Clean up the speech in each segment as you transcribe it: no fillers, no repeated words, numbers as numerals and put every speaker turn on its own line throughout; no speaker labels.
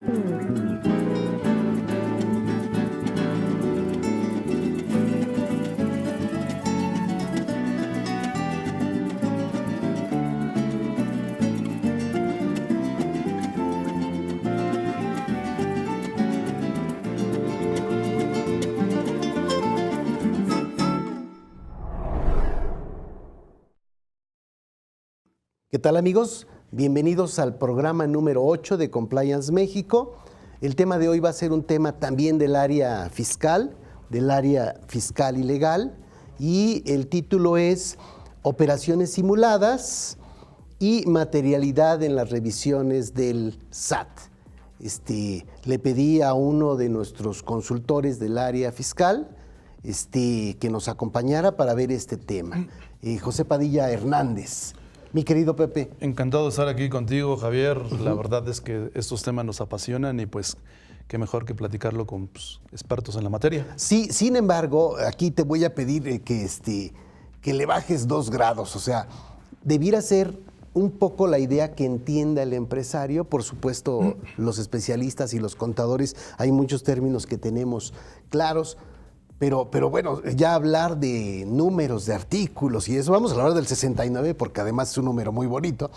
¿Qué tal, amigos? Bienvenidos al programa número 8 de Compliance México. El tema de hoy va a ser un tema también del área fiscal y legal, y el título es Operaciones simuladas y materialidad en las revisiones del SAT. Le pedí a uno de nuestros consultores del área fiscal que nos acompañara para ver este tema, José Padilla Hernández. Mi querido Pepe.
Encantado de estar aquí contigo, Javier. La verdad es que estos temas nos apasionan y pues qué mejor que platicarlo con expertos en la materia.
Sí, sin embargo, aquí te voy a pedir que le bajes 2 grados. O sea, debiera ser un poco la idea que entienda el empresario. Por supuesto, los especialistas y los contadores, hay muchos términos que tenemos claros. Pero bueno, ya hablar de números, de artículos y eso, vamos a hablar del 69 porque además es un número muy bonito.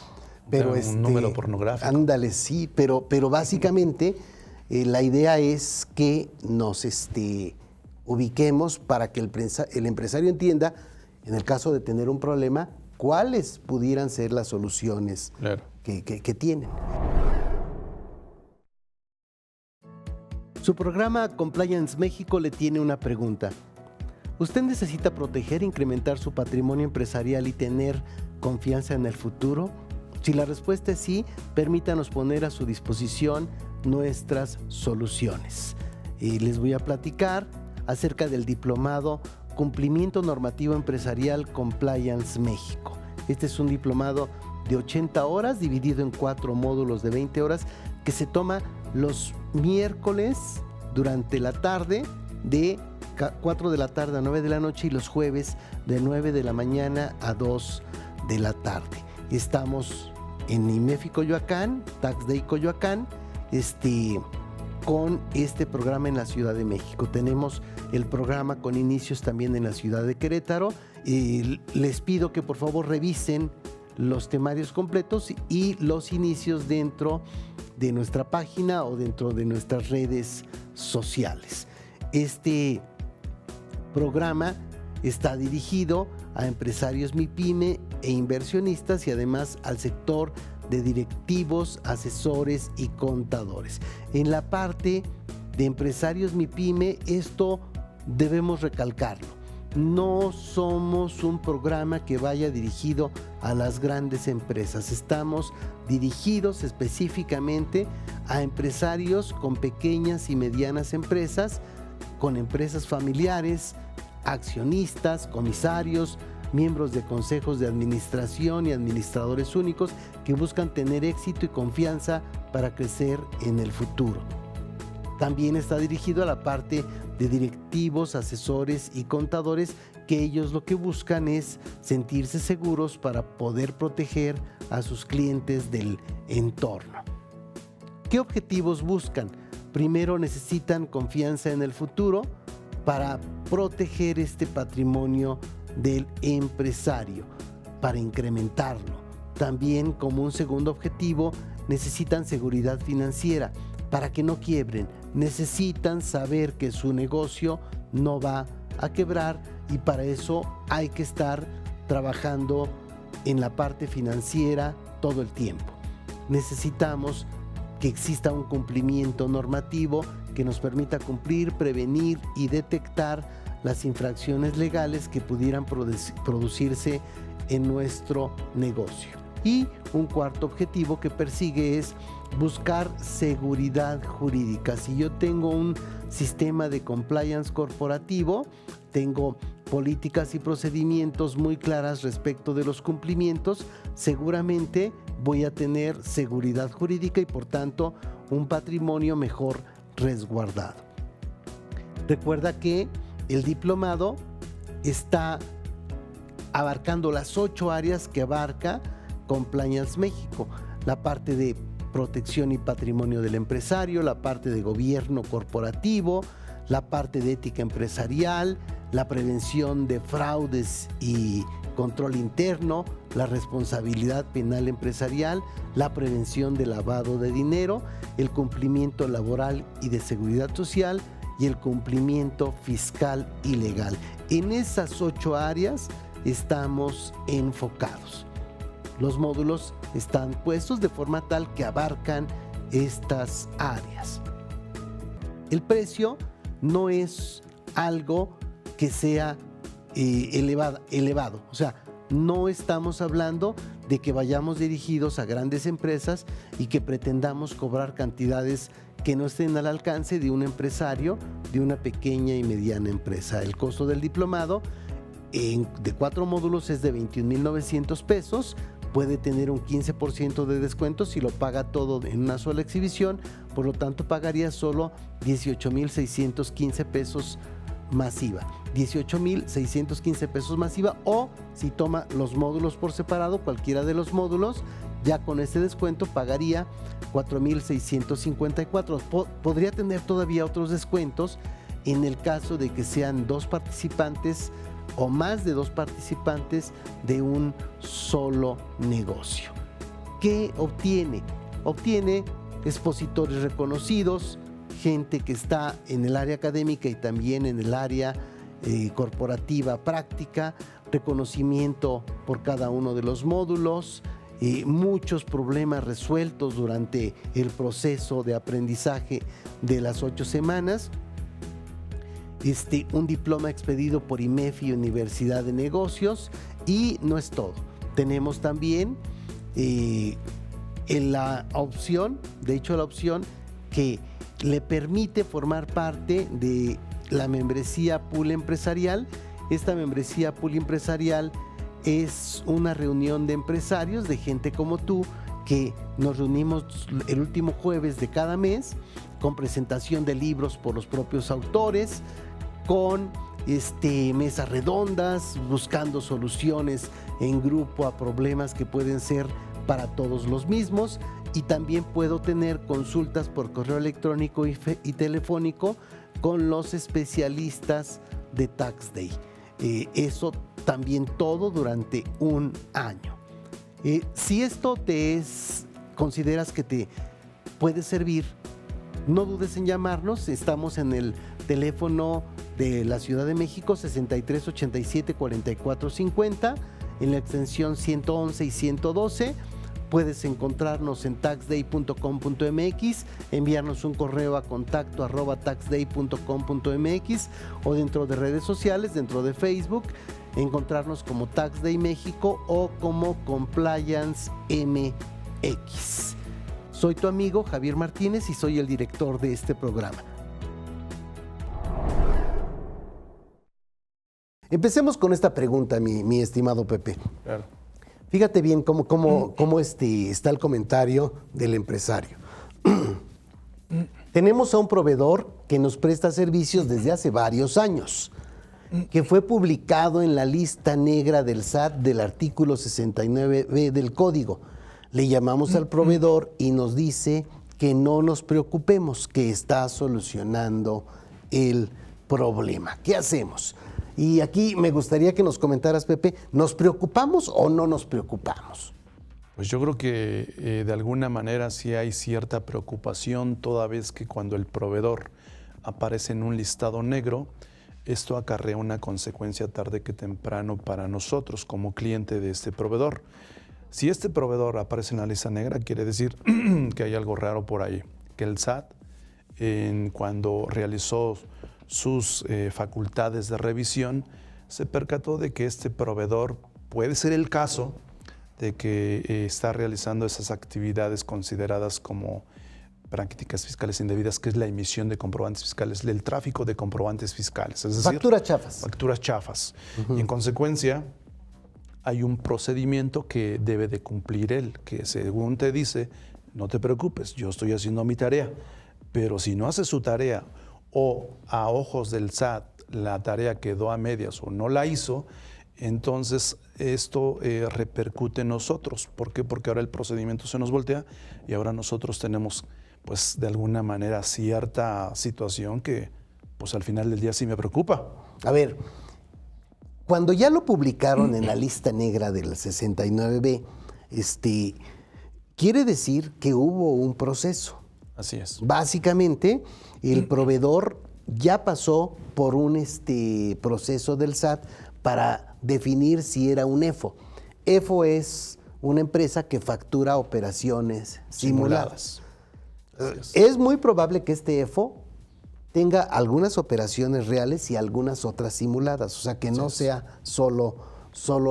Pero
un número pornográfico.
Ándale, sí, pero básicamente la idea es que nos ubiquemos para que el empresario entienda, en el caso de tener un problema, cuáles pudieran ser las soluciones que tienen. Su programa Compliance México le tiene una pregunta. ¿Usted necesita proteger e incrementar su patrimonio empresarial y tener confianza en el futuro? Si la respuesta es sí, permítanos poner a su disposición nuestras soluciones. Les voy a platicar acerca del diplomado Cumplimiento Normativo Empresarial Compliance México. Este es un diplomado de 80 horas dividido en 4 módulos de 20 horas que se toma los miércoles durante la tarde de 4 de la tarde a 9 de la noche y los jueves de 9 de la mañana a 2 de la tarde. Estamos en IMEFI Coyoacán, Tax Day Coyoacán, con este programa en la Ciudad de México. Tenemos el programa con inicios también en la ciudad de Querétaro. Les pido que por favor revisen los temarios completos y los inicios dentro de nuestra página o dentro de nuestras redes sociales. Este programa está dirigido a empresarios MIPYME e inversionistas y además al sector de directivos, asesores y contadores. En la parte de empresarios MIPYME, esto debemos recalcarlo. No somos un programa que vaya dirigido a las grandes empresas. Estamos dirigidos específicamente a empresarios con pequeñas y medianas empresas, con empresas familiares, accionistas, comisarios, miembros de consejos de administración y administradores únicos que buscan tener éxito y confianza para crecer en el futuro. También está dirigido a la parte de directivos, asesores y contadores, que ellos lo que buscan es sentirse seguros para poder proteger a sus clientes del entorno. ¿Qué objetivos buscan? Primero, necesitan confianza en el futuro para proteger este patrimonio del empresario, para incrementarlo. También, como un segundo objetivo, necesitan seguridad financiera para que no quiebren. Necesitan saber que su negocio no va a quebrar y para eso hay que estar trabajando en la parte financiera todo el tiempo. Necesitamos que exista un cumplimiento normativo que nos permita cumplir, prevenir y detectar las infracciones legales que pudieran producirse en nuestro negocio. Y un cuarto objetivo que persigue es buscar seguridad jurídica. Si yo tengo un sistema de compliance corporativo, tengo políticas y procedimientos muy claras respecto de los cumplimientos, seguramente voy a tener seguridad jurídica y por tanto un patrimonio mejor resguardado. Recuerda que el diplomado está abarcando las 8 áreas que abarca Compliance México: la parte de protección y patrimonio del empresario, la parte de gobierno corporativo, la parte de ética empresarial, la prevención de fraudes y control interno, la responsabilidad penal empresarial, la prevención de lavado de dinero, el cumplimiento laboral y de seguridad social y el cumplimiento fiscal y legal. En esas 8 áreas estamos enfocados. Los módulos están puestos de forma tal que abarcan estas áreas. El precio no es algo que sea elevado. O sea, no estamos hablando de que vayamos dirigidos a grandes empresas y que pretendamos cobrar cantidades que no estén al alcance de un empresario, de una pequeña y mediana empresa. El costo del diplomado de 4 módulos es de 21,900 pesos. Puede tener un 15% de descuento si lo paga todo en una sola exhibición. Por lo tanto, pagaría solo 18,615 pesos más IVA. 18,615 pesos más IVA, o si toma los módulos por separado, cualquiera de los módulos, ya con ese descuento pagaría 4,654. Podría tener todavía otros descuentos en el caso de que sean 2 participantes o más de 2 participantes de un solo negocio. ¿Qué obtiene? Obtiene expositores reconocidos, gente que está en el área académica y también en el área corporativa práctica, reconocimiento por cada uno de los módulos, muchos problemas resueltos durante el proceso de aprendizaje de las 8 semanas, un diploma expedido por IMEFI, Universidad de Negocios, y no es todo. Tenemos también la opción que le permite formar parte de la membresía Pool Empresarial. Esta membresía Pool Empresarial es una reunión de empresarios, de gente como tú, que nos reunimos el último jueves de cada mes, con presentación de libros por los propios autores, con mesas redondas, buscando soluciones en grupo a problemas que pueden ser para todos los mismos. Y también puedo tener consultas por correo electrónico y telefónico con los especialistas de Tax Day. Eso también todo durante un año. Si esto consideras que te puede servir, no dudes en llamarnos. Estamos en el teléfono de la Ciudad de México, 63 87 44 50, en la extensión 111 y 112. Puedes encontrarnos en taxday.com.mx, enviarnos un correo a contacto@taxday.com.mx o dentro de redes sociales, dentro de Facebook, encontrarnos como Tax Day México o como Compliance MX. Soy tu amigo Javier Martínez y soy el director de este programa. Empecemos con esta pregunta, mi estimado Pepe.
Claro.
Fíjate bien cómo está el comentario del empresario. Tenemos a un proveedor que nos presta servicios desde hace varios años, que fue publicado en la lista negra del SAT del artículo 69B del código. Le llamamos al proveedor y nos dice que no nos preocupemos, que está solucionando el problema. ¿Qué hacemos? Y aquí me gustaría que nos comentaras, Pepe, ¿nos preocupamos o no nos preocupamos?
Pues yo creo que de alguna manera sí hay cierta preocupación, toda vez que cuando el proveedor aparece en un listado negro, esto acarrea una consecuencia tarde que temprano para nosotros como cliente de este proveedor. Si este proveedor aparece en la lista negra, quiere decir que hay algo raro por ahí, que el SAT, cuando realizó sus facultades de revisión, se percató de que este proveedor puede ser el caso de que está realizando esas actividades consideradas como prácticas fiscales indebidas, que es la emisión de comprobantes fiscales, el tráfico de comprobantes fiscales. Es decir,
facturas chafas.
Facturas chafas. Y en consecuencia, hay un procedimiento que debe de cumplir él, que según te dice, no te preocupes, yo estoy haciendo mi tarea, pero si no hace su tarea o a ojos del SAT la tarea quedó a medias o no la hizo, Entonces, esto repercute en nosotros. ¿Por qué? Porque ahora el procedimiento se nos voltea y ahora nosotros tenemos, pues, de alguna manera cierta situación que, pues, al final del día sí me preocupa.
A ver, cuando ya lo publicaron en la lista negra del 69B, quiere decir que hubo un proceso.
Así es.
Básicamente, el proveedor ya pasó por un proceso del SAT para definir si era un EFO. EFO es una empresa que factura operaciones simuladas. Es muy probable que este EFO tenga algunas operaciones reales y algunas otras simuladas, o sea, que no sea solo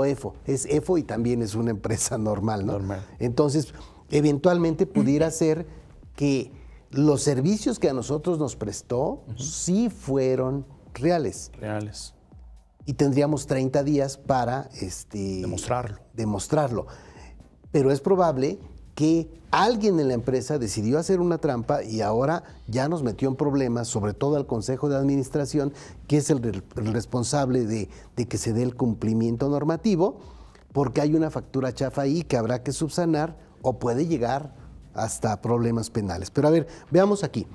EFO. Es EFO y también es una empresa normal, ¿no?
Normal.
Entonces, eventualmente pudiera ser que los servicios que a nosotros nos prestó sí fueron reales.
Reales.
Y tendríamos 30 días para demostrarlo. Pero es probable que alguien en la empresa decidió hacer una trampa y ahora ya nos metió en problemas, sobre todo al Consejo de Administración, que es el responsable de que se dé el cumplimiento normativo, porque hay una factura chafa ahí que habrá que subsanar o puede llegar hasta problemas penales. Pero a ver, veamos aquí.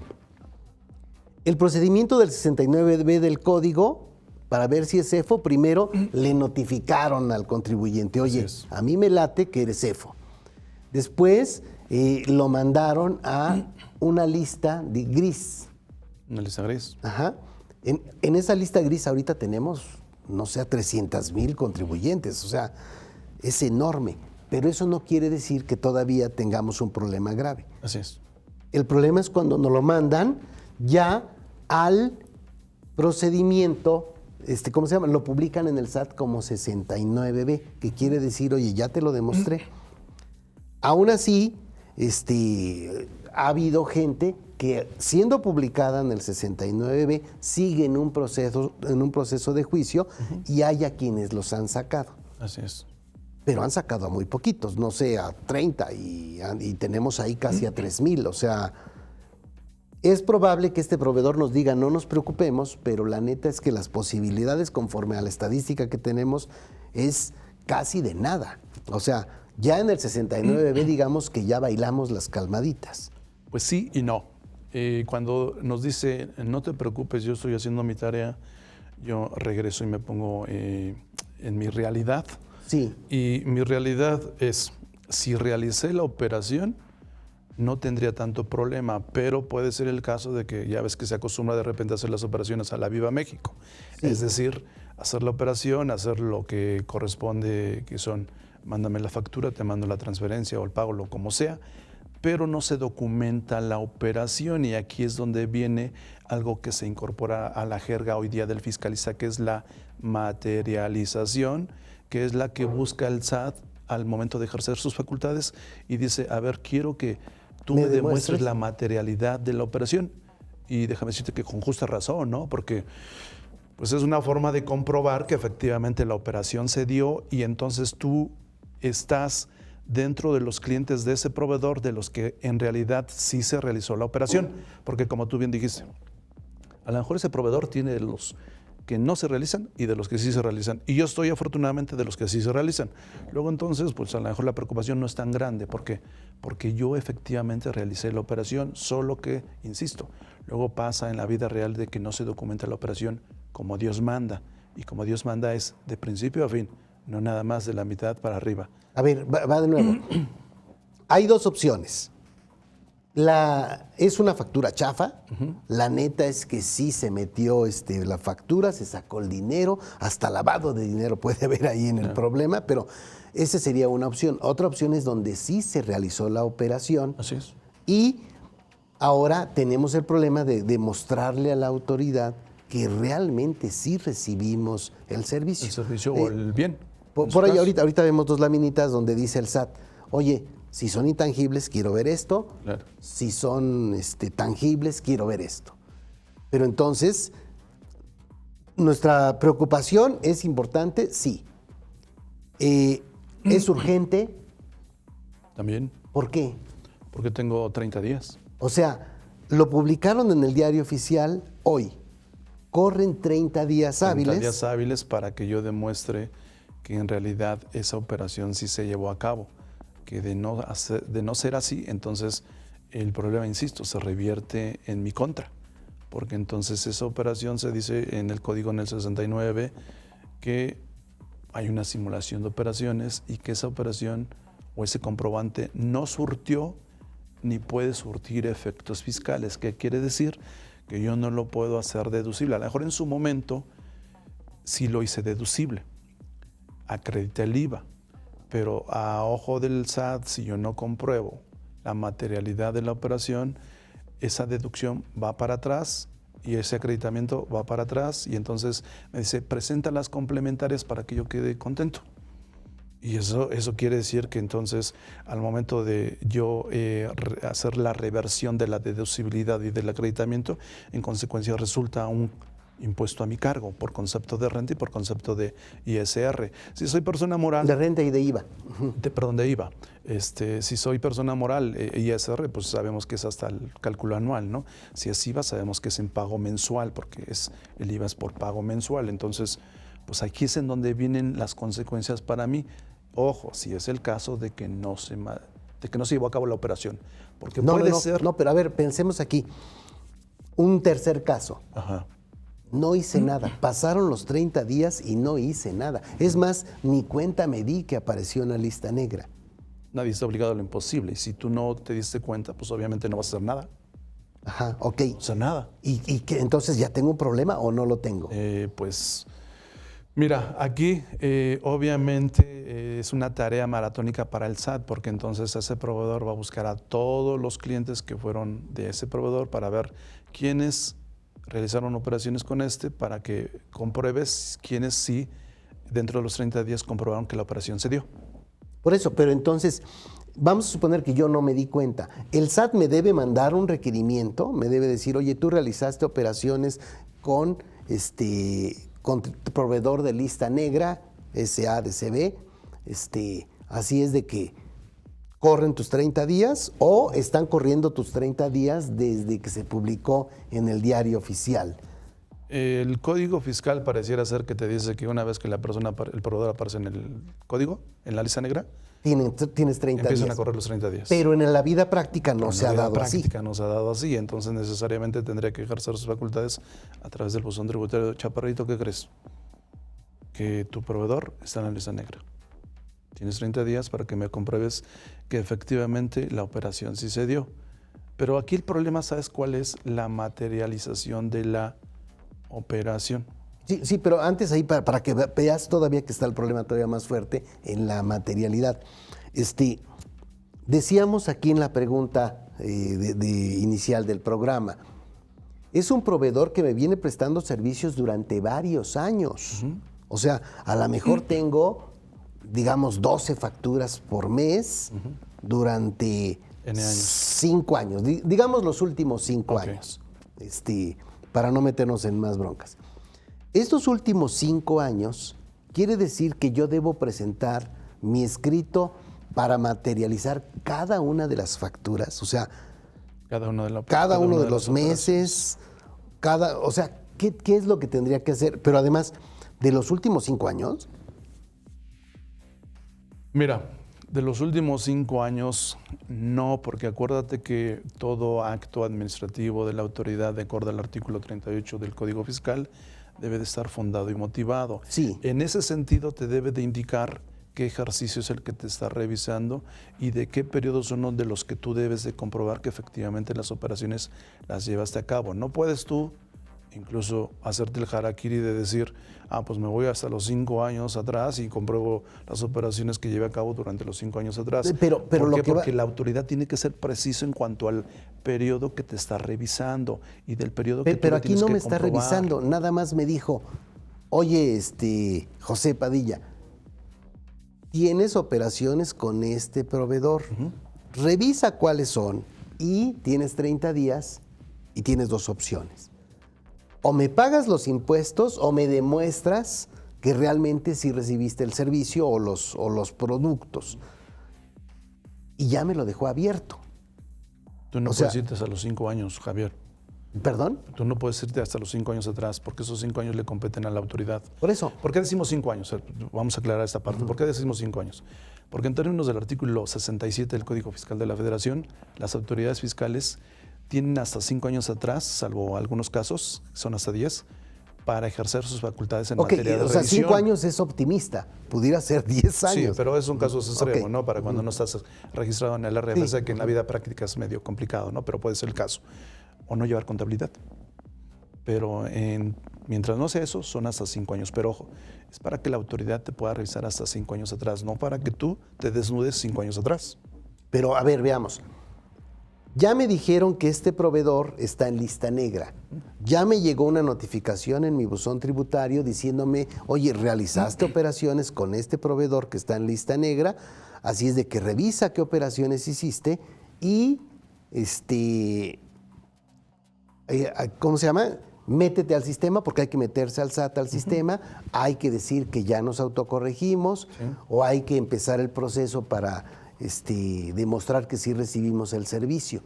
El procedimiento del 69B del Código, para ver si es EFO, primero le notificaron al contribuyente, oye, a mí me late que eres EFO. Después lo mandaron a una lista gris.
Una lista gris.
Ajá. En esa lista gris ahorita tenemos, no sé, 300,000 contribuyentes, o sea, es enorme. Pero eso no quiere decir que todavía tengamos un problema grave.
Así es.
El problema es cuando nos lo mandan ya al procedimiento, ¿cómo se llama? Lo publican en el SAT como 69B, que quiere decir, oye, ya te lo demostré. Aún así, ha habido gente que, siendo publicada en el 69B, sigue en un proceso de juicio y hay a quienes los han sacado.
Así es.
Pero han sacado a muy poquitos, no sé, a 30 y tenemos ahí casi a 3,000. O sea, es probable que este proveedor nos diga, no nos preocupemos, pero la neta es que las posibilidades conforme a la estadística que tenemos es casi de nada. O sea, ya en el 69B digamos que ya bailamos las calmaditas.
Pues sí y no. Cuando nos dice, no te preocupes, yo estoy haciendo mi tarea, yo regreso y me pongo en mi realidad.
Sí.
Y mi realidad es, si realicé la operación, no tendría tanto problema, pero puede ser el caso de que ya ves que se acostumbra de repente a hacer las operaciones a la Viva México. Sí. Es decir, hacer la operación, hacer lo que corresponde, que son, mándame la factura, te mando la transferencia o el pago, lo como sea, pero no se documenta la operación y aquí es donde viene algo que se incorpora a la jerga hoy día del fiscalista, que es la materialización, que es la que busca el SAT al momento de ejercer sus facultades y dice, a ver, quiero que tú me demuestres la materialidad de la operación. Y déjame decirte que con justa razón, ¿no? Porque pues es una forma de comprobar que efectivamente la operación se dio y entonces tú estás dentro de los clientes de ese proveedor de los que en realidad sí se realizó la operación. Porque como tú bien dijiste, a lo mejor ese proveedor tiene los que no se realizan y de los que sí se realizan. Y yo estoy afortunadamente de los que sí se realizan. Luego entonces, pues a lo mejor la preocupación no es tan grande. ¿Por qué? Porque yo efectivamente realicé la operación, solo que, insisto, luego pasa en la vida real de que no se documenta la operación como Dios manda. Y como Dios manda es de principio a fin, no nada más de la mitad para arriba.
A ver, va de nuevo. Hay dos opciones. Es una factura chafa. La neta es que sí se metió la factura, se sacó el dinero, hasta lavado de dinero puede haber ahí en el problema, pero esa sería una opción. Otra opción es donde sí se realizó la operación.
Así es.
Y ahora tenemos el problema de demostrarle a la autoridad que realmente sí recibimos el servicio.
El servicio o el bien.
Por ahí ahorita vemos dos laminitas donde dice el SAT, oye, si son intangibles, quiero ver esto.
Claro.
Si son tangibles, quiero ver esto. Pero entonces, nuestra preocupación es importante, sí. ¿Es urgente?
También.
¿Por qué?
Porque tengo 30 días.
O sea, lo publicaron en el Diario Oficial hoy. Corren 30 días hábiles.
30 días hábiles para que yo demuestre que en realidad esa operación sí se llevó a cabo, que de no ser así, entonces el problema, insisto, se revierte en mi contra, porque entonces esa operación se dice en el código en el 69 que hay una simulación de operaciones y que esa operación o ese comprobante no surtió ni puede surtir efectos fiscales. ¿Qué quiere decir? Que yo no lo puedo hacer deducible. A lo mejor en su momento sí lo hice deducible, acredité el IVA, pero a ojo del SAT, si yo no compruebo la materialidad de la operación, esa deducción va para atrás y ese acreditamiento va para atrás y entonces me dice, presenta las complementarias para que yo quede contento. Y eso quiere decir que entonces al momento de yo hacer la reversión de la deducibilidad y del acreditamiento, en consecuencia resulta un impuesto a mi cargo por concepto de renta y por concepto de ISR. Si soy persona moral...
De renta y de IVA.
Perdón, de IVA. Si soy persona moral, ISR, pues sabemos que es hasta el cálculo anual, ¿no? Si es IVA, sabemos que es en pago mensual, porque el IVA es por pago mensual. Entonces, pues aquí es en donde vienen las consecuencias para mí. Ojo, si es el caso de que no se llevó a cabo la operación. Porque puede ser...
No, pero a ver, pensemos aquí. Un tercer caso.
Ajá.
No hice nada. Pasaron los 30 días y no hice nada. Es más, ni cuenta me di que apareció en la lista negra.
Nadie está obligado a lo imposible. Y si tú no te diste cuenta, pues obviamente no vas a hacer nada.
Ajá, ok.
O sea, nada.
¿Y que entonces ya tengo un problema o no lo tengo?
Pues, mira, aquí obviamente es una tarea maratónica para el SAT, porque entonces ese proveedor va a buscar a todos los clientes que fueron de ese proveedor para ver quiénes realizaron operaciones con para que compruebes quiénes sí, dentro de los 30 días, comprobaron que la operación se dio.
Por eso, pero entonces, vamos a suponer que yo no me di cuenta. El SAT me debe mandar un requerimiento, me debe decir, oye, tú realizaste operaciones con proveedor de lista negra, SADCB, así es de que corren tus 30 días o están corriendo tus 30 días desde que se publicó en el diario oficial.
El código fiscal pareciera ser que te dice que una vez que el proveedor aparece en el código, en la lista negra,
tienes 30 días.
Empiezan a correr los 30 días.
Pero en la vida práctica no se ha dado así.
No se ha dado así, entonces necesariamente tendría que ejercer sus facultades a través del buzón tributario. Chaparrito, ¿qué crees? Que tu proveedor está en la lista negra. Tienes 30 días para que me compruebes que efectivamente la operación sí se dio. Pero aquí el problema, ¿sabes cuál es? La materialización de la operación.
Sí, pero antes ahí, para que veas todavía que está el problema todavía más fuerte en la materialidad. Decíamos aquí en la pregunta inicial del programa, es un proveedor que me viene prestando servicios durante varios años. O sea, a lo mejor tengo, digamos, 12 facturas por mes durante 5 años. Digamos los últimos 5 años, para no meternos en más broncas. Estos últimos 5 años quiere decir que yo debo presentar mi escrito para materializar cada una de las facturas, o sea, cada uno de los meses, o sea, ¿qué es lo que tendría que hacer? Pero además, ¿de los últimos 5 años?
Mira, de los últimos 5 años, no, porque acuérdate que todo acto administrativo de la autoridad, de acuerdo al artículo 38 del Código Fiscal, debe de estar fundado y motivado.
Sí.
En ese sentido, te debe de indicar qué ejercicio es el que te está revisando y de qué periodos son de los que tú debes de comprobar que efectivamente las operaciones las llevaste a cabo. No puedes tú incluso hacerte el harakiri de decir, pues me voy hasta los 5 años atrás y compruebo las operaciones que llevé a cabo durante los 5 años atrás.
Pero
¿Por qué? Porque la autoridad tiene que ser preciso en cuanto al periodo que te está revisando y del periodo que tú
Pero aquí no me está
comprobar.
revisando, nada más me dijo, oye, José Padilla, tienes operaciones con este proveedor, revisa cuáles son y tienes 30 días y tienes 2 opciones. O me pagas los impuestos o me demuestras que realmente sí recibiste el servicio o los productos. Y ya me lo dejó abierto.
Tú no puedes irte a los 5 años, Javier.
¿Perdón?
Tú no puedes irte hasta los 5 años atrás, porque esos 5 años le competen a la autoridad.
Por eso.
¿Por qué decimos 5 años? Vamos a aclarar esta parte. ¿Por qué decimos 5 años? Porque en términos del artículo 67 del Código Fiscal de la Federación, las autoridades fiscales tienen hasta 5 años atrás, salvo algunos casos, son hasta 10, para ejercer sus facultades en materia de revisión.
5 años es optimista, pudiera ser 10 años.
Sí, pero es un caso extremo, ¿no? Para cuando no estás registrado en el RFC, que en la vida práctica es medio complicado, ¿no? Pero puede ser el caso. O no llevar contabilidad. Pero mientras no sea eso, son hasta 5 años. Pero ojo, es para que la autoridad te pueda revisar hasta 5 años atrás, no para que tú te desnudes 5 años atrás.
Pero a ver, veamos. Ya me dijeron que este proveedor está en lista negra. Ya me llegó una notificación en mi buzón tributario diciéndome, oye, realizaste operaciones con este proveedor que está en lista negra, así es de que revisa qué operaciones hiciste y, ¿cómo se llama? Métete al sistema, porque hay que meterse al SAT al sistema, hay que decir que ya nos autocorregimos, o hay que empezar el proceso para demostrar que sí recibimos el servicio.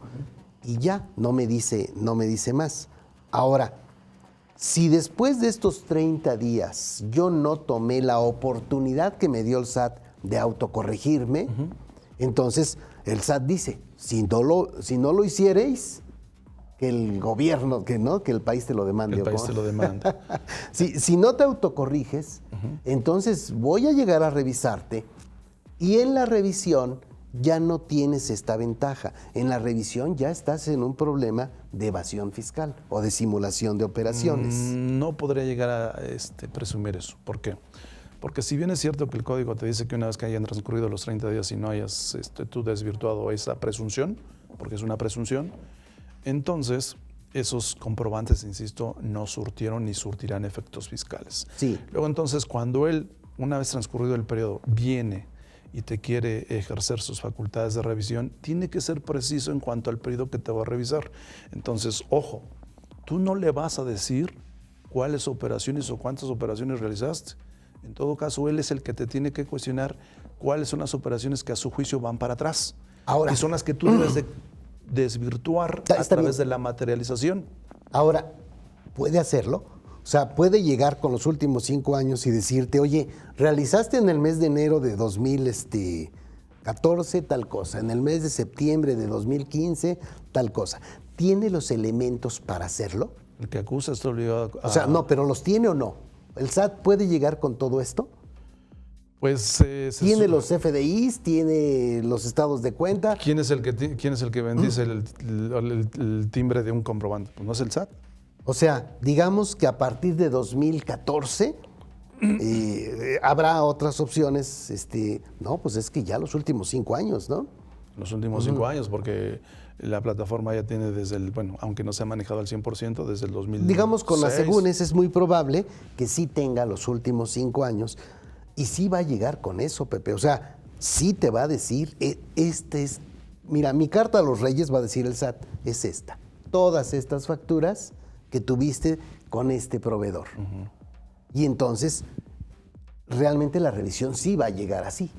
Y ya, no me dice más. Ahora, si después de estos 30 días yo no tomé la oportunidad que me dio el SAT de autocorregirme, entonces el SAT dice, si no lo hicierais, que el gobierno, que el país te lo demande.
Que el país te lo demanda.
si no te autocorriges, entonces voy a llegar a revisarte y en la revisión ya no tienes esta ventaja. En la revisión ya estás en un problema de evasión fiscal o de simulación de operaciones.
No podría llegar a presumir eso. ¿Por qué? Porque si bien es cierto que el código te dice que una vez que hayan transcurrido los 30 días y no hayas tú desvirtuado esa presunción, porque es una presunción, entonces esos comprobantes, insisto, no surtieron ni surtirán efectos fiscales.
Sí.
Luego entonces cuando él, una vez transcurrido el periodo, viene y te quiere ejercer sus facultades de revisión, tiene que ser preciso en cuanto al periodo que te va a revisar. Entonces, ojo, tú no le vas a decir cuáles operaciones o cuántas operaciones realizaste. En todo caso, él es el que te tiene que cuestionar cuáles son las operaciones que a su juicio van para atrás.
Ahora,
y son las que tú debes de desvirtuar a través de la materialización.
Ahora, ¿puede hacerlo? O sea, puede llegar con los últimos 5 años y decirte, oye, realizaste en el mes de enero de 2014 tal cosa, en el mes de septiembre de 2015 tal cosa. ¿Tiene los elementos para hacerlo?
El que acusa está obligado a...
O sea, no, pero ¿los tiene o no? ¿El SAT puede llegar con todo esto?
Pues
¿Tiene los FDIs? ¿Tiene los estados de cuenta?
¿Quién es el que bendice el timbre de un comprobante? Pues no es el SAT.
O sea, digamos que a partir de 2014 habrá otras opciones. No, pues es que ya los últimos 5 años, ¿no?
Los últimos 5 años, porque la plataforma ya tiene aunque no se ha manejado al 100%, desde el 2006.
Digamos, con las asegúnes es muy probable que sí tenga los últimos 5 años y sí va a llegar con eso, Pepe. O sea, sí te va a decir, mira, mi carta a los Reyes, va a decir el SAT, es esta. Todas estas facturas que tuviste con este proveedor. Y entonces, realmente la revisión sí va a llegar así.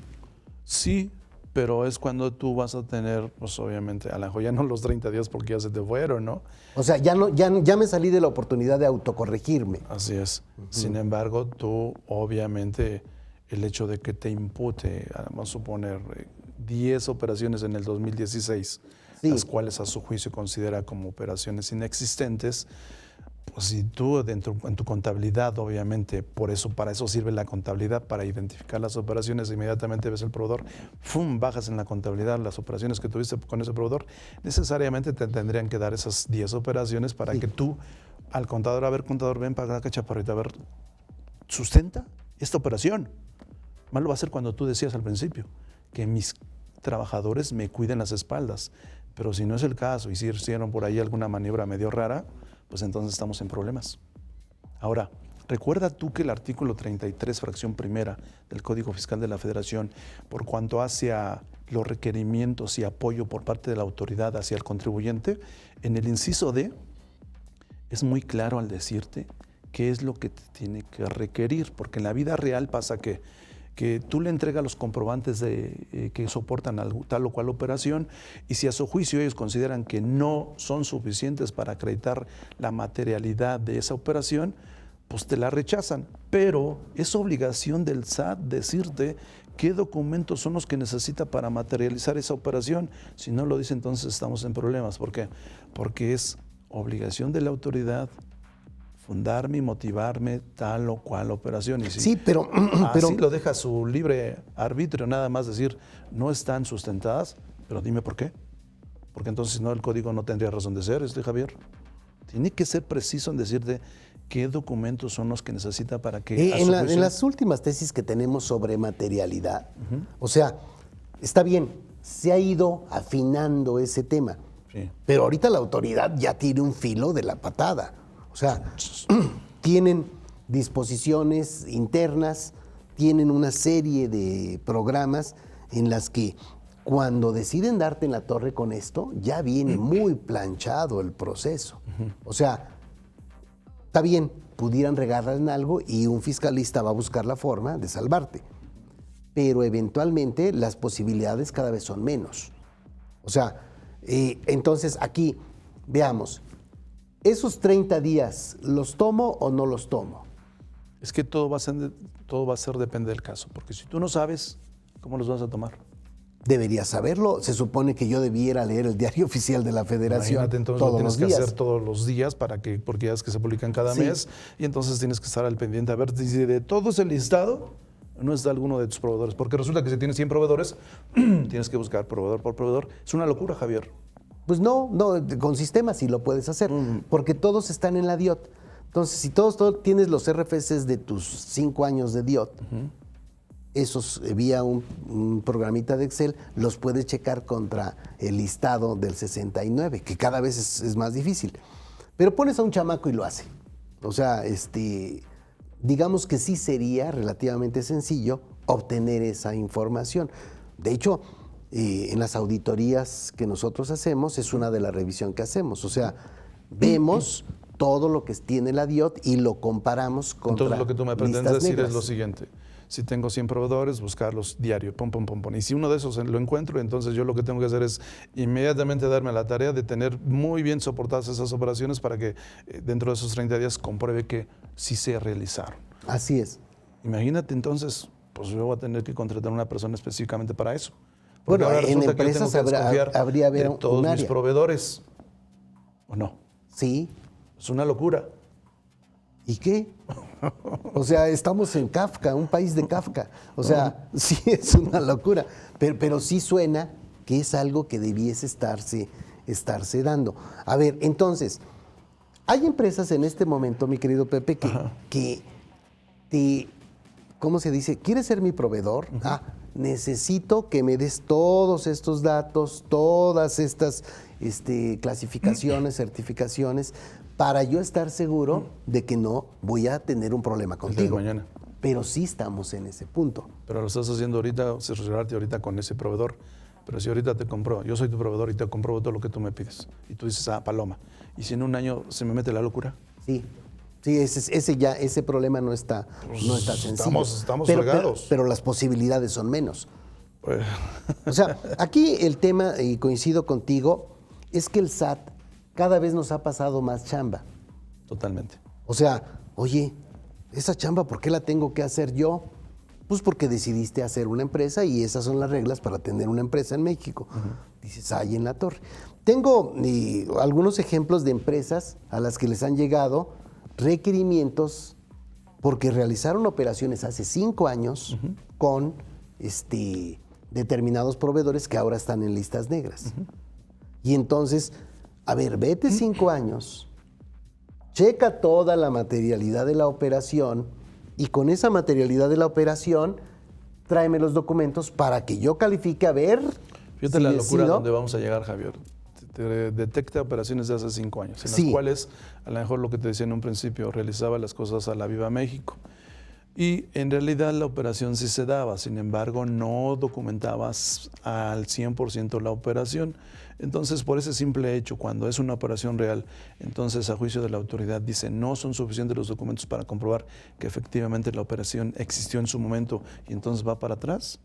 Sí, pero es cuando tú vas a tener, pues obviamente, a lo mejor ya no los 30 días porque ya se te fueron, ¿no?
O sea, ya me salí de la oportunidad de autocorregirme.
Así es. Sin embargo, tú, obviamente, el hecho de que te impute, vamos a suponer, 10 operaciones en el 2016, sí, las cuales a su juicio considera como operaciones inexistentes, pues si tú en tu contabilidad, obviamente, para eso sirve la contabilidad, para identificar las operaciones, inmediatamente ves el proveedor, ¡fum!, bajas en la contabilidad las operaciones que tuviste con ese proveedor, necesariamente te tendrían que dar esas 10 operaciones para que tú, al contador, a ver, contador, ven para acá, chaparrito, a ver, ¿sustenta esta operación? Mal lo va a hacer cuando tú decías al principio, que mis trabajadores me cuiden las espaldas, pero si no es el caso y si hicieron por ahí alguna maniobra medio rara, pues entonces estamos en problemas. Ahora, recuerda tú que el artículo 33, fracción primera del Código Fiscal de la Federación, por cuanto hacia los requerimientos y apoyo por parte de la autoridad hacia el contribuyente, en el inciso D, es muy claro al decirte qué es lo que te tiene que requerir, porque en la vida real pasa que que tú le entregas los comprobantes que soportan tal o cual operación, y si a su juicio ellos consideran que no son suficientes para acreditar la materialidad de esa operación, pues te la rechazan. Pero es obligación del SAT decirte qué documentos son los que necesita para materializar esa operación. Si no lo dice, entonces estamos en problemas. ¿Por qué? Porque es obligación de la autoridad fundarme y motivarme tal o cual operación. Y si
Sí, pero
así lo deja su libre arbitrio, nada más decir, no están sustentadas, pero dime por qué. Porque entonces, si no, el código no tendría razón de ser, Javier. Tiene que ser preciso en decirte qué documentos son los que necesita para que...
En las últimas tesis que tenemos sobre materialidad, o sea, está bien, se ha ido afinando ese tema,
Sí.
pero ahorita la autoridad ya tiene un filo de la patada. O sea, tienen disposiciones internas, tienen una serie de programas en las que cuando deciden darte en la torre con esto, ya viene muy planchado el proceso. O sea, está bien, pudieran regarla en algo y un fiscalista va a buscar la forma de salvarte. Pero eventualmente las posibilidades cada vez son menos. O sea, entonces aquí, veamos, ¿esos 30 días los tomo o no los tomo?
Es que todo va a ser depende del caso, porque si tú no sabes, ¿cómo los vas a tomar?
Debería saberlo. Se supone que yo debiera leer el diario oficial de la Federación.
Imagínate, entonces
todos
lo tienes
los
que
días.
hacer todos los días porque ya es que se publican cada
Sí.
mes, y entonces tienes que estar al pendiente a ver si de todo ese listado no está alguno de tus proveedores, porque resulta que si tienes 100 proveedores, tienes que buscar proveedor por proveedor. Es una locura, Javier.
Pues no, con sistemas sí lo puedes hacer, porque todos están en la DIOT. Entonces, si todos tienes los RFCs de tus 5 años de DIOT, esos vía un programita de Excel, los puedes checar contra el listado del 69, que cada vez es más difícil. Pero pones a un chamaco y lo hace. O sea, digamos que sí sería relativamente sencillo obtener esa información. De hecho, en las auditorías que nosotros hacemos, es una de las revisiones que hacemos. O sea, vemos todo lo que tiene la DIOT y lo comparamos contra
Entonces lo que tú me pretendes
listas
decir
negras.
es lo siguiente. Si tengo 100 proveedores, buscarlos diario, pum. Y si uno de esos lo encuentro, entonces yo lo que tengo que hacer es inmediatamente darme la tarea de tener muy bien soportadas esas operaciones para que dentro de esos 30 días compruebe que sí se realizaron.
Así es.
Imagínate entonces, pues yo voy a tener que contratar a una persona específicamente para eso. Porque
Bueno,
ahora
en
resulta que yo
empresas
tengo que desconfiar
habría haber
de todos
un
mis
área.
proveedores. ¿O no?
Sí.
Es una locura.
¿Y qué? O sea, estamos en Kafka, un país de Kafka. O sea, sí es una locura, pero sí suena que es algo que debiese estarse dando. A ver, entonces, hay empresas en este momento, mi querido Pepe, que te, ¿cómo se dice? ¿Quieres ser mi proveedor? Necesito que me des todos estos datos, todas estas clasificaciones, certificaciones, para yo estar seguro de que no voy a tener un problema contigo.
Mañana.
Pero sí estamos en ese punto.
Pero lo estás haciendo ahorita, cerciorarte ahorita con ese proveedor. Pero si ahorita te compro, yo soy tu proveedor y te compro todo lo que tú me pides. Y tú dices, paloma. Y si en un año se me mete la locura.
Sí, ese problema no está sencillo.
Estamos
pero,
fregados.
pero las posibilidades son menos.
Pues,
O sea, aquí el tema, y coincido contigo, es que el SAT cada vez nos ha pasado más chamba.
totalmente.
O sea, oye, esa chamba, ¿por qué la tengo que hacer yo? Pues porque decidiste hacer una empresa y esas son las reglas para tener una empresa en México. Dices, ahí en la torre. Tengo algunos ejemplos de empresas a las que les han llegado requerimientos porque realizaron operaciones hace 5 años con determinados proveedores que ahora están en listas negras. Y entonces, a ver, vete 5 años, checa toda la materialidad de la operación y con esa materialidad de la operación, tráeme los documentos para que yo califique a ver.
Fíjate
si
la locura
decido.
donde vamos a llegar, Javier. Te detecta operaciones de hace 5 años, en
Sí.
las cuales, a lo mejor lo que te decía en un principio, realizaba las cosas a la Viva México. Y en realidad la operación sí se daba, sin embargo no documentabas al 100% la operación. Entonces, por ese simple hecho, cuando es una operación real, entonces a juicio de la autoridad dice no son suficientes los documentos para comprobar que efectivamente la operación existió en su momento y entonces va para atrás.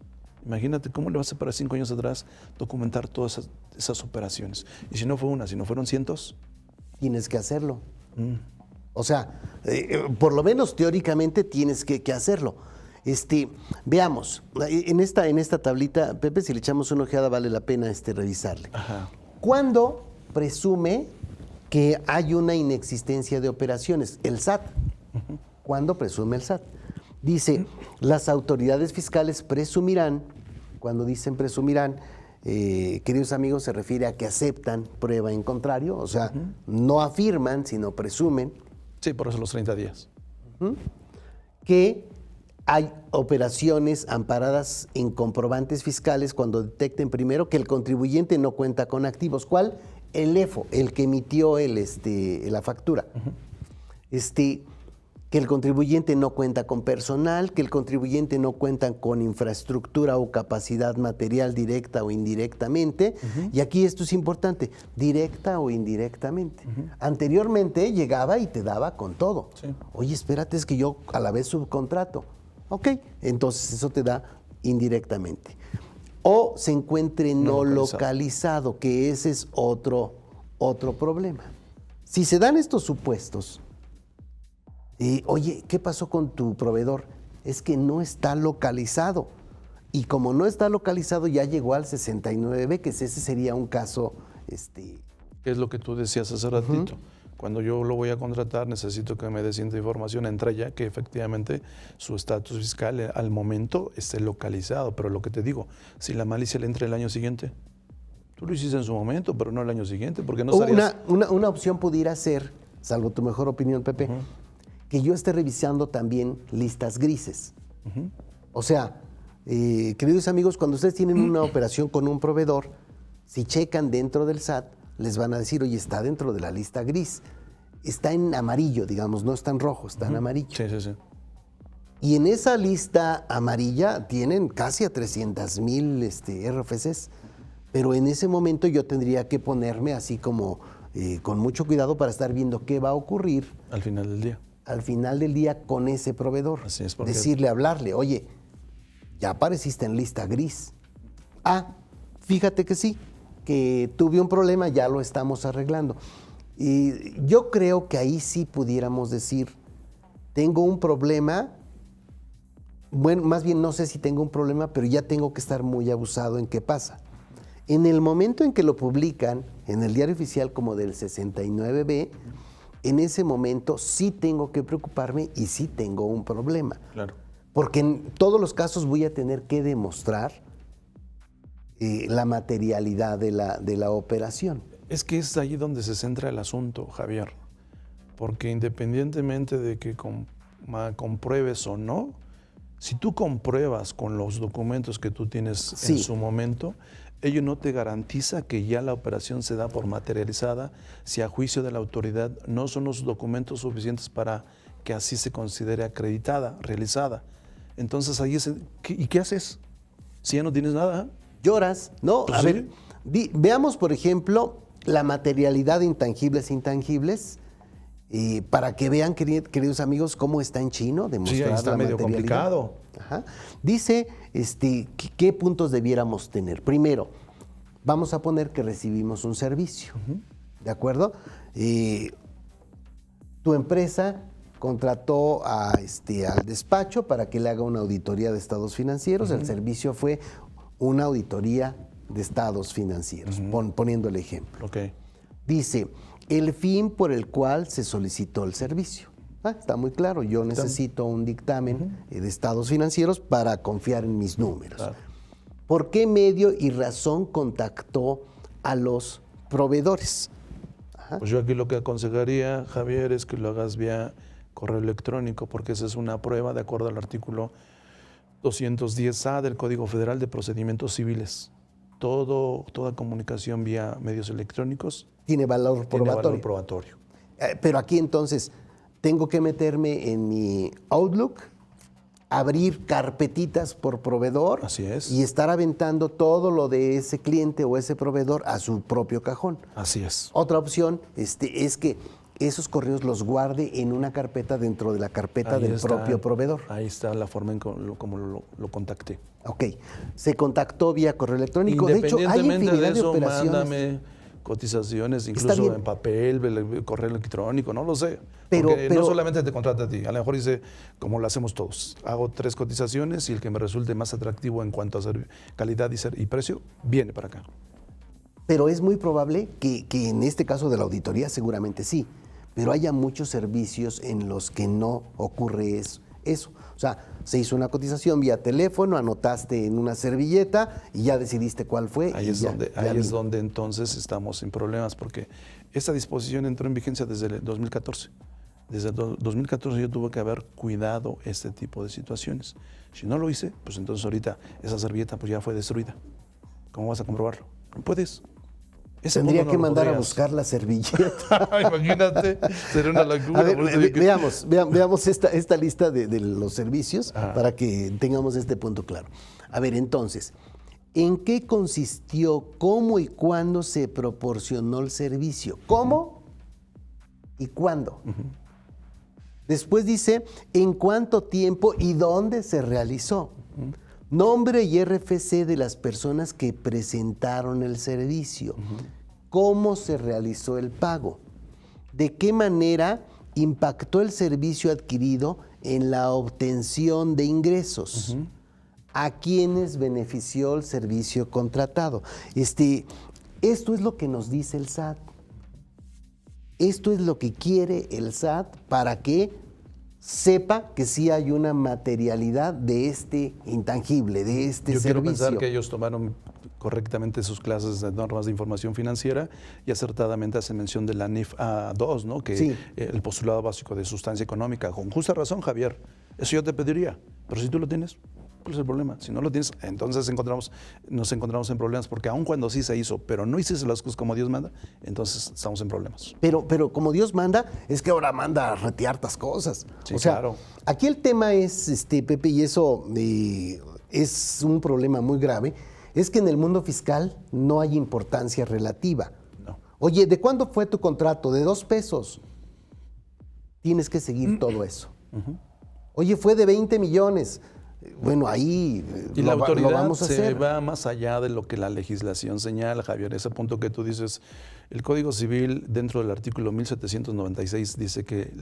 Imagínate cómo le vas a para 5 años atrás documentar todas esas operaciones. Y si no fue una, si no fueron cientos.
Tienes que hacerlo. O sea, por lo menos teóricamente tienes que hacerlo. Veamos, en esta tablita, Pepe, si le echamos una ojeada vale la pena revisarle.
Ajá.
¿Cuándo presume que hay una inexistencia de operaciones? El SAT. ¿Cuándo presume el SAT? Dice, las autoridades fiscales presumirán, cuando dicen presumirán, queridos amigos, se refiere a que aceptan prueba en contrario, o sea, no afirman, sino presumen.
Sí, por eso los 30 días.
Que hay operaciones amparadas en comprobantes fiscales cuando detecten primero que el contribuyente no cuenta con activos. ¿Cuál? El EFO, el que emitió la factura. Que el contribuyente no cuenta con personal, que el contribuyente no cuenta con infraestructura o capacidad material directa o indirectamente. Y aquí esto es importante, directa o indirectamente. Anteriormente llegaba y te daba con todo.
Sí.
Oye, espérate, es que yo a la vez subcontrato. Ok, entonces eso te da indirectamente. O se encuentre no localizado, que ese es otro problema. Si se dan estos supuestos, oye, ¿qué pasó con tu proveedor? Es que no está localizado. Y como no está localizado, ya llegó al 69B, que ese sería un caso...
¿Qué es lo que tú decías hace ratito? Cuando yo lo voy a contratar, necesito que me dé cierta información, entre ya que efectivamente su estatus fiscal al momento esté localizado. Pero lo que te digo, si la malicia le entra el año siguiente, tú lo hiciste en su momento, pero no el año siguiente, porque no estarías...
Una opción pudiera ser, salvo tu mejor opinión, Pepe, que yo esté revisando también listas grises. O sea, queridos amigos, cuando ustedes tienen una operación con un proveedor, si checan dentro del SAT, les van a decir, oye, está dentro de la lista gris. Está en amarillo, digamos, no está en rojo, está en amarillo.
Sí, sí, sí.
Y en esa lista amarilla tienen casi a 300,000 RFCs. Pero en ese momento yo tendría que ponerme así como con mucho cuidado para estar viendo qué va a ocurrir.
Al final del día.
Al final del día con ese proveedor.
Así es, porque...
Decirle, hablarle, oye, ya apareciste en lista gris. Ah, fíjate que sí, que tuve un problema, ya lo estamos arreglando. Y yo creo que ahí sí pudiéramos decir, tengo un problema, bueno, más bien no sé si tengo un problema, pero ya tengo que estar muy abusado en qué pasa. En el momento en que lo publican en el diario oficial como del 69B, en ese momento sí tengo que preocuparme y sí tengo un problema.
Claro.
Porque en todos los casos voy a tener que demostrar la materialidad de la operación.
Es que es ahí donde se centra el asunto, Javier. Porque independientemente de que compruebes o no, si tú compruebas con los documentos que tú tienes en su momento, ello no te garantiza que ya la operación se da por materializada si a juicio de la autoridad no son los documentos suficientes para que así se considere acreditada, realizada. Entonces ahí es, ¿y qué haces? Si ya no tienes nada.
Lloras, ¿no?
Pues
a
sí.
ver, veamos, por ejemplo, la materialidad de intangibles e intangibles, para que vean, queridos amigos, cómo está en chino, demostrar
Sí, ahí está
la
medio
materialidad.
complicado.
Ajá. Dice, ¿qué puntos debiéramos tener? Primero, vamos a poner que recibimos un servicio, ¿de acuerdo? Tu empresa contrató al despacho para que le haga una auditoría de estados financieros. El servicio fue una auditoría de estados financieros, poniendo el ejemplo.
Okay.
Dice, el fin por el cual se solicitó el servicio. Está muy claro, yo necesito un dictamen de estados financieros para confiar en mis números.
Claro.
¿Por qué medio y razón contactó a los proveedores? Ajá.
Pues yo aquí lo que aconsejaría, Javier, es que lo hagas vía correo electrónico, porque esa es una prueba de acuerdo al artículo 210A del Código Federal de Procedimientos Civiles. Toda comunicación vía medios electrónicos
Tiene valor
probatorio.
Pero aquí entonces, tengo que meterme en mi Outlook abrir carpetitas por proveedor.
Así es.
Y estar aventando todo lo de ese cliente o ese proveedor a su propio cajón.
Así es.
Otra opción es que esos correos los guarde en una carpeta dentro de la carpeta del propio proveedor.
Ahí está la forma en como lo contacté.
Ok. Se contactó vía correo electrónico. De hecho, hay
Independientemente
infinidad
de eso,
de operaciones.
mándame cotizaciones, incluso en papel, correo electrónico, no lo sé.
Pero
no solamente te contrata a ti, a lo mejor dice, como lo hacemos todos, hago 3 cotizaciones y el que me resulte más atractivo en cuanto a calidad y precio, viene para acá.
Pero es muy probable que en este caso de la auditoría seguramente sí, pero haya muchos servicios en los que no ocurre eso. O sea, se hizo una cotización vía teléfono, anotaste en una servilleta y ya decidiste cuál fue.
Ahí es donde entonces estamos en problemas, porque esta disposición entró en vigencia desde el 2014. Desde el 2014 yo tuve que haber cuidado este tipo de situaciones. Si no lo hice, pues entonces ahorita esa servilleta pues ya fue destruida. ¿Cómo vas a comprobarlo? No puedes.
Tendría que mandar a buscar la servilleta.
Imagínate, sería una locura.
A ver, veamos esta lista de los servicios para que tengamos este punto claro. A ver, entonces, ¿en qué consistió, cómo y cuándo se proporcionó el servicio? ¿Cómo y cuándo? Después dice, ¿en cuánto tiempo y dónde se realizó? Nombre y RFC de las personas que presentaron el servicio. ¿Cómo se realizó el pago? ¿De qué manera impactó el servicio adquirido en la obtención de ingresos? ¿A quiénes benefició el servicio contratado? Esto es lo que nos dice el SAT. Esto es lo que quiere el SAT para que sepa que sí hay una materialidad de este intangible, de este servicio.
Yo quiero pensar que ellos tomaron correctamente sus clases de normas de información financiera y acertadamente hace mención de la NIF A2, ¿no? Que sí. El postulado básico de sustancia económica. Con justa razón, Javier, eso yo te pediría, pero si tú lo tienes, ¿cuál es el problema? Si no lo tienes, entonces nos encontramos en problemas, porque aun cuando sí se hizo, pero no hiciste las cosas como Dios manda, entonces estamos en problemas.
Pero como Dios manda, es que ahora manda a retirar estas cosas.
Sí, o sea, claro.
Aquí el tema es, Pepe, y eso es un problema muy grave, es que en el mundo fiscal no hay importancia relativa.
No.
Oye, ¿de cuándo fue tu contrato? ¿De 2 pesos? Tienes que seguir todo eso. Oye, fue de 20 millones. Bueno, ahí
y la autoridad lo vamos a hacer. Va más allá de lo que la legislación señala, Javier. Ese punto que tú dices, el Código Civil, dentro del artículo 1796, dice que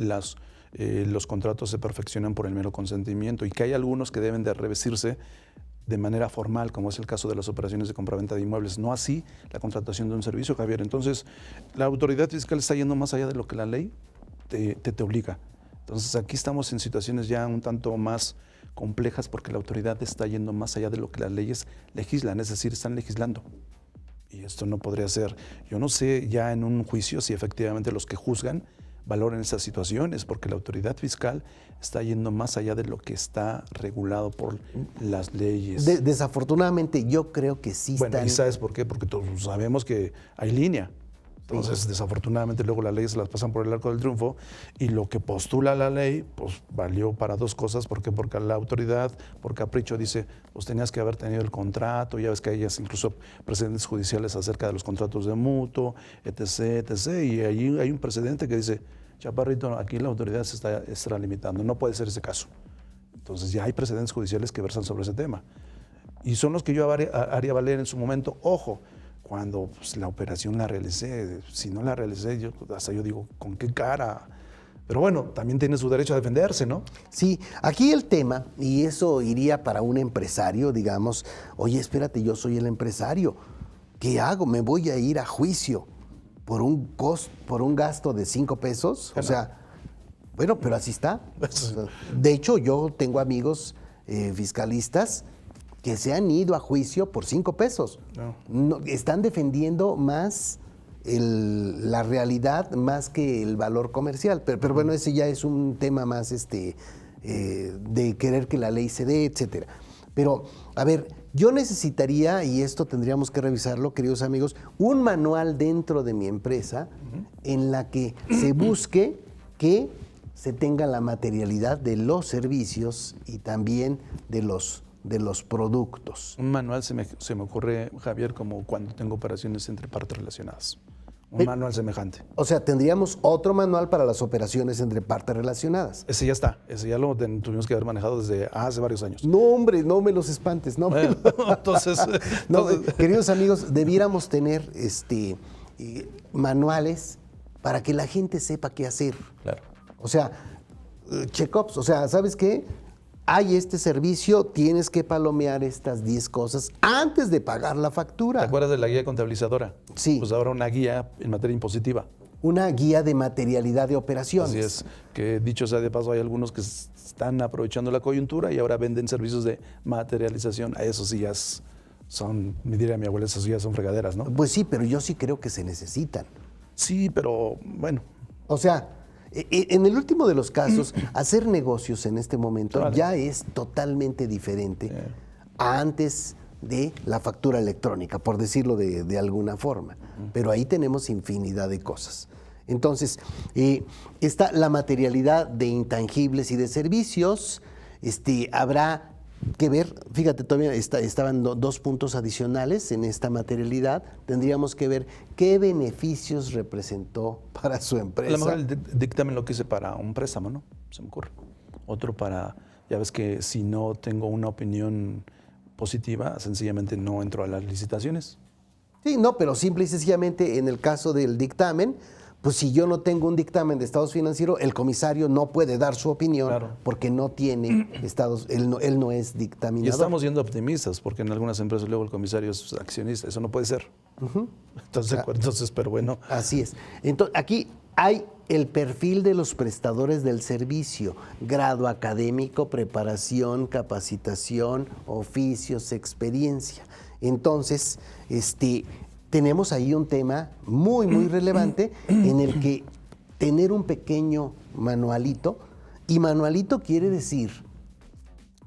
los contratos se perfeccionan por el mero consentimiento y que hay algunos que deben de revestirse de manera formal, como es el caso de las operaciones de compraventa de inmuebles, no así la contratación de un servicio, Javier. Entonces, la autoridad fiscal está yendo más allá de lo que la ley te obliga. Entonces, aquí estamos en situaciones ya un tanto más complejas porque la autoridad está yendo más allá de lo que las leyes legislan, es decir, están legislando. Y esto no podría ser. Yo no sé ya en un juicio si efectivamente los que juzgan valoren esas situaciones, porque la autoridad fiscal está yendo más allá de lo que está regulado por las leyes.
Desafortunadamente, yo creo que sí
bueno,
están...
¿y sabes por qué? Porque todos sabemos que hay línea. Entonces, desafortunadamente, luego las leyes se las pasan por el arco del triunfo y lo que postula la ley, pues valió para 2 cosas. ¿Por qué? Porque la autoridad, por capricho, dice, pues tenías que haber tenido el contrato, ya ves que hay incluso precedentes judiciales acerca de los contratos de mutuo, etc., etc., y allí hay un precedente que dice, chaparrito, aquí la autoridad se está extralimitando, no puede ser ese caso. Entonces ya hay precedentes judiciales que versan sobre ese tema. Y son los que yo haría valer en su momento, ojo, cuando pues, la operación la realicé, si no la realicé, hasta yo digo, ¿con qué cara? Pero bueno, también tiene su derecho a defenderse, ¿no?
Sí, aquí el tema, y eso iría para un empresario, digamos, oye, espérate, yo soy el empresario, ¿qué hago? ¿Me voy a ir a juicio por un gasto de 5 pesos? O sea, bueno, pero así está. De hecho, yo tengo amigos fiscalistas que se han ido a juicio por 5 pesos. No, están defendiendo más la realidad más que el valor comercial. Pero bueno, ese ya es un tema más de querer que la ley se dé, etcétera. Pero, a ver, yo necesitaría, y esto tendríamos que revisarlo, queridos amigos, un manual dentro de mi empresa en la que se busque que se tenga la materialidad de los servicios y también de los productos.
Un manual se me ocurre, Javier, como cuando tengo operaciones entre partes relacionadas. Un manual semejante.
O sea, tendríamos otro manual para las operaciones entre partes relacionadas.
Ese ya está, ese ya lo tuvimos que haber manejado desde hace varios años.
No, hombre, no me los espantes. No,
Entonces,
queridos amigos, debiéramos tener manuales para que la gente sepa qué hacer.
Claro.
O sea, check-ups, o sea, ¿sabes qué? Hay este servicio, tienes que palomear estas 10 cosas antes de pagar la factura.
¿Te acuerdas de la guía contabilizadora?
Sí.
Pues ahora una guía en materia impositiva.
Una guía de materialidad de operaciones.
Así es, que dicho sea de paso, hay algunos que están aprovechando la coyuntura y ahora venden servicios de materialización. A eso sí ya son, me diría mi abuela, esas ya son fregaderas, ¿no?
Pues sí, pero yo sí creo que se necesitan.
Sí, pero bueno.
O sea, en el último de los casos, hacer negocios en este momento ya es totalmente diferente a antes de la factura electrónica, por decirlo de alguna forma. Pero ahí tenemos infinidad de cosas. Entonces, está la materialidad de intangibles y de servicios. Habrá que ver, fíjate, todavía estaban dos puntos adicionales en esta materialidad. Tendríamos que ver qué beneficios representó para su empresa.
A lo mejor el dictamen lo quise para un préstamo, ¿no? Se me ocurre. Otro para, ya ves que si no tengo una opinión positiva, sencillamente no entro a las licitaciones.
Sí, no, pero simple y sencillamente en el caso del dictamen, pues si yo no tengo un dictamen de estados financieros, el comisario no puede dar su opinión porque no tiene estados, él no es dictaminador.
Y estamos siendo optimistas porque en algunas empresas luego el comisario es accionista, eso no puede ser. Entonces, pero bueno.
Así es. Entonces, aquí hay el perfil de los prestadores del servicio, grado académico, preparación, capacitación, oficios, experiencia. Entonces, tenemos ahí un tema muy, muy relevante en el que tener un pequeño manualito, y manualito quiere decir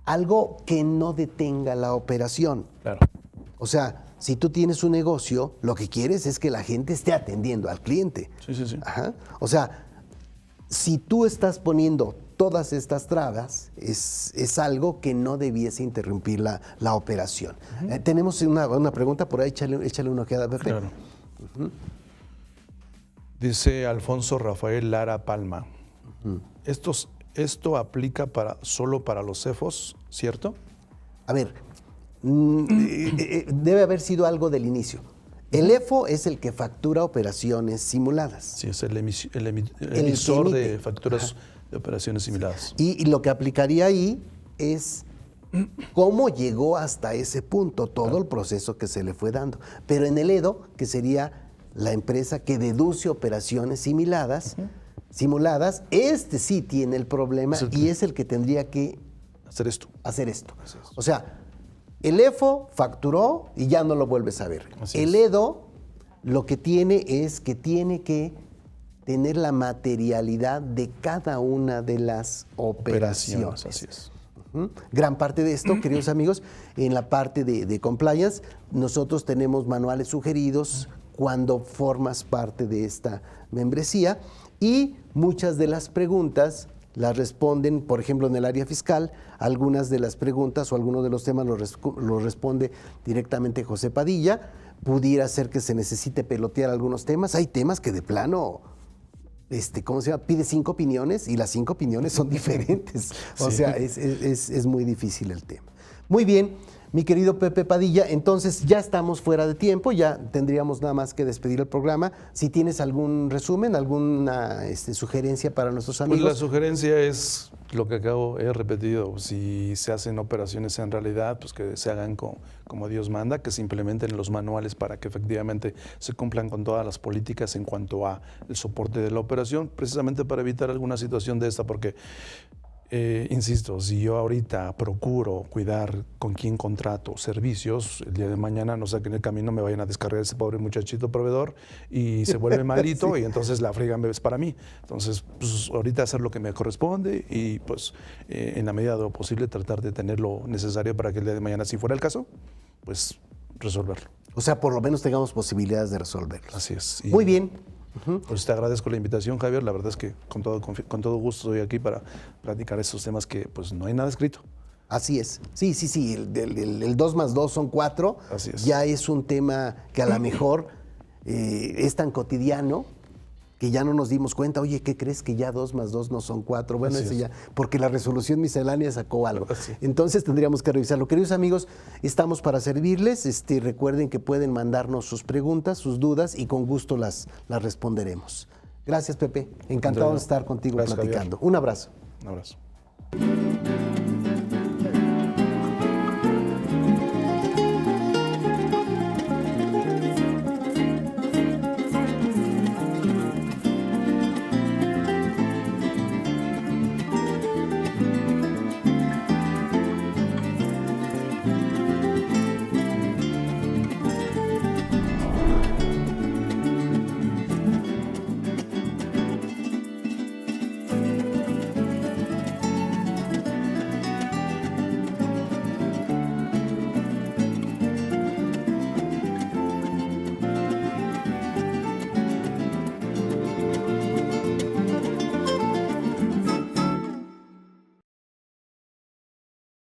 algo que no detenga la operación.
Claro.
O sea, si tú tienes un negocio, lo que quieres es que la gente esté atendiendo al cliente.
Sí, sí, sí.
Ajá. O sea, si tú estás poniendo todas estas trabas, es algo que no debiese interrumpir la operación. Tenemos una pregunta por ahí, échale una ojeada, Pepe.
Claro. Dice Alfonso Rafael Lara Palma. Esto aplica solo para los CEFOS, ¿cierto?
A ver, debe haber sido algo del inicio. El EFO es el que factura operaciones simuladas.
Sí, es el emisor de facturas de operaciones simuladas.
Y lo que aplicaría ahí es cómo llegó hasta ese punto, todo el proceso que se le fue dando. Pero en el EDO, que sería la empresa que deduce operaciones simuladas, sí tiene el problema y es el que tendría que
hacer esto.
O sea, el EFO facturó y ya no lo vuelves a ver. El EDO lo que tiene es que tiene que tener la materialidad de cada una de las operaciones.
Así es.
Gran parte de esto, queridos amigos, en la parte de compliance, nosotros tenemos manuales sugeridos cuando formas parte de esta membresía y muchas de las preguntas las responden, por ejemplo, en el área fiscal, algunas de las preguntas o algunos de los temas los responde directamente José Padilla. Pudiera ser que se necesite pelotear algunos temas. Hay temas que de plano, ¿cómo se llama? Pide 5 opiniones y las 5 opiniones son diferentes. O sea, es muy difícil el tema. Muy bien, mi querido Pepe Padilla, entonces ya estamos fuera de tiempo, ya tendríamos nada más que despedir el programa. Si tienes algún resumen, alguna sugerencia para nuestros amigos.
Pues la sugerencia es lo que he repetido, si se hacen operaciones en realidad, pues que se hagan como Dios manda, que se implementen los manuales para que efectivamente se cumplan con todas las políticas en cuanto a el soporte de la operación, precisamente para evitar alguna situación de esta, porque insisto, si yo ahorita procuro cuidar con quién contrato servicios, el día de mañana no sé que en el camino me vayan a descargar ese pobre muchachito proveedor y se vuelve malito y entonces la friega es para mí. Entonces, pues ahorita hacer lo que me corresponde y pues en la medida de lo posible tratar de tener lo necesario para que el día de mañana, si fuera el caso, pues resolverlo.
O sea, por lo menos tengamos posibilidades de resolverlo.
Así es.
Muy bien.
Pues te agradezco la invitación, Javier. La verdad es que con todo gusto estoy aquí para platicar estos temas que pues no hay nada escrito.
Así es. Sí. El 2 más 2 son 4.
Así es.
Ya es un tema que a lo mejor es tan cotidiano que ya no nos dimos cuenta. Oye, ¿qué crees que ya 2 más 2 no son 4? Bueno,
Así
eso
es.
ya, porque la resolución miscelánea sacó algo.
Así.
Entonces tendríamos que revisarlo. Queridos amigos, estamos para servirles. Recuerden que pueden mandarnos sus preguntas, sus dudas y con gusto las responderemos. Gracias, Pepe. Encantado de estar contigo
Gracias,
platicando.
Javier.
Un abrazo.
Un abrazo.